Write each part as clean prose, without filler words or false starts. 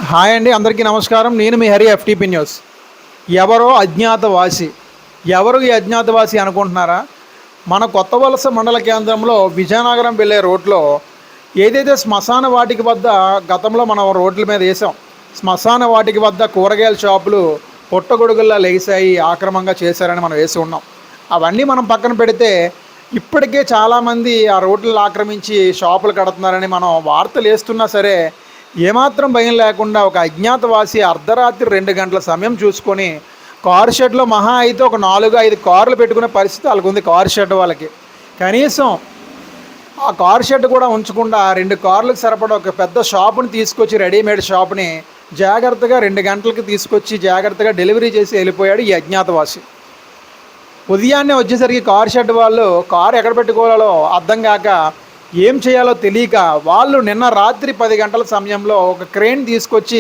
Hi అండి, అందరికీ నమస్కారం. నేను మీ హరి, ఎఫ్టీపీ న్యూస్. ఎవరో అజ్ఞాతవాసి. ఎవరు ఈ అజ్ఞాతవాసి అనుకుంటున్నారా? మన కొత్త వలస మండల కేంద్రంలో విజయనగరం వెళ్ళే రోడ్లో ఏదైతే శ్మశాన వాటిక వద్ద గతంలో మనం రోడ్ల మీద వేసాం, శ్మశాన వాటిక వద్ద కూరగాయల షాపులు పుట్టగొడుగుల్లా లేసాయి, ఆక్రమంగా చేశారని మనం వేసి ఉన్నాం. అవన్నీ మనం పక్కన పెడితే ఇప్పటికే చాలామంది ఆ రోడ్లను ఆక్రమించి షాపులు కడుతున్నారని మనం వార్తలు వేస్తున్నా సరే ఏమాత్రం భయం లేకుండా ఒక అజ్ఞాతవాసి అర్ధరాత్రి 2 గంటల సమయం చూసుకొని కారు షెడ్లో మహా అయితే ఒక 4-5 కార్లు పెట్టుకునే పరిస్థితి వాళ్ళకు ఉంది. కారు షెడ్ వాళ్ళకి కనీసం ఆ కారు షెడ్ కూడా ఉంచకుండా 2 కార్లకు సరిపడా ఒక పెద్ద షాపుని తీసుకొచ్చి, రెడీమేడ్ షాప్ని జాగ్రత్తగా 2 గంటలకి తీసుకొచ్చి జాగ్రత్తగా డెలివరీ చేసి వెళ్ళిపోయాడు ఈ అజ్ఞాతవాసి. ఉదయాన్నే వచ్చేసరికి కారు షెడ్ వాళ్ళు కారు ఎక్కడ పెట్టుకోవాలో అర్థం కాక, ఏం చేయాలో తెలియక వాళ్ళు నిన్న రాత్రి 10 గంటల సమయంలో ఒక క్రేన్ తీసుకొచ్చి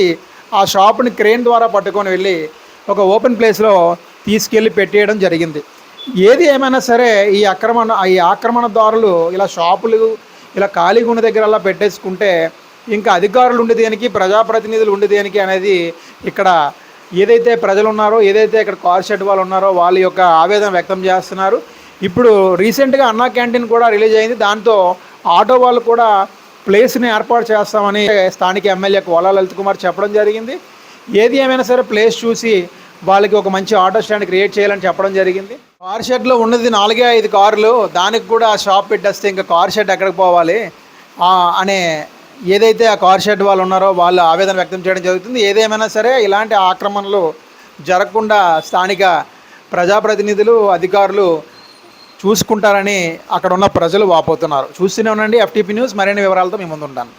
ఆ షాప్ని క్రేన్ ద్వారా పట్టుకొని వెళ్ళి ఒక ఓపెన్ ప్లేస్లో తీసుకెళ్ళి పెట్టేయడం జరిగింది. ఏది ఏమైనా సరే ఈ ఆక్రమణదారులు ఇలా షాపులు ఇలా ఖాళీగా ఉన్న దగ్గర అలా పెట్టేసుకుంటే ఇంకా అధికారులు ఉండే దేనికి, ప్రజాప్రతినిధులు ఉండే దేనికి అనేది ఇక్కడ ఏదైతే ప్రజలు ఉన్నారో, ఏదైతే ఇక్కడ కార్ షెడ్ వాళ్ళు ఉన్నారో వాళ్ళ యొక్క ఆవేదన వ్యక్తం చేస్తున్నారు. ఇప్పుడు రీసెంట్గా అన్నా క్యాంటీన్ కూడా రిలీజ్ అయింది. దాంతో ఆటో వాళ్ళు కూడా ప్లేస్ని ఏర్పాటు చేస్తామని స్థానిక ఎమ్మెల్యే కోలా లలిత్ కుమార్ చెప్పడం జరిగింది. ఏది ఏమైనా సరే ప్లేస్ చూసి వాళ్ళకి ఒక మంచి ఆటో స్టాండ్ క్రియేట్ చేయాలని చెప్పడం జరిగింది. కార్ షెడ్లో ఉన్నది 4-5 కార్లు, దానికి కూడా షాప్ పెట్టేస్తే ఇంకా కార్ షెడ్ ఎక్కడికి పోవాలి అనే ఏదైతే ఆ కార్ షెడ్ వాళ్ళు ఉన్నారో వాళ్ళు ఆవేదన వ్యక్తం చేయడం జరుగుతుంది. ఏదేమైనా సరే ఇలాంటి ఆక్రమణలు జరగకుండా స్థానిక ప్రజాప్రతినిధులు, అధికారులు చూసుకుంటారని అక్కడ ఉన్న ప్రజలు వాపోతున్నారు. చూస్తూనే ఉండండి ఎఫ్టీపీ న్యూస్. మరిన్ని వివరాలతో మీ ముందు ఉంటాను.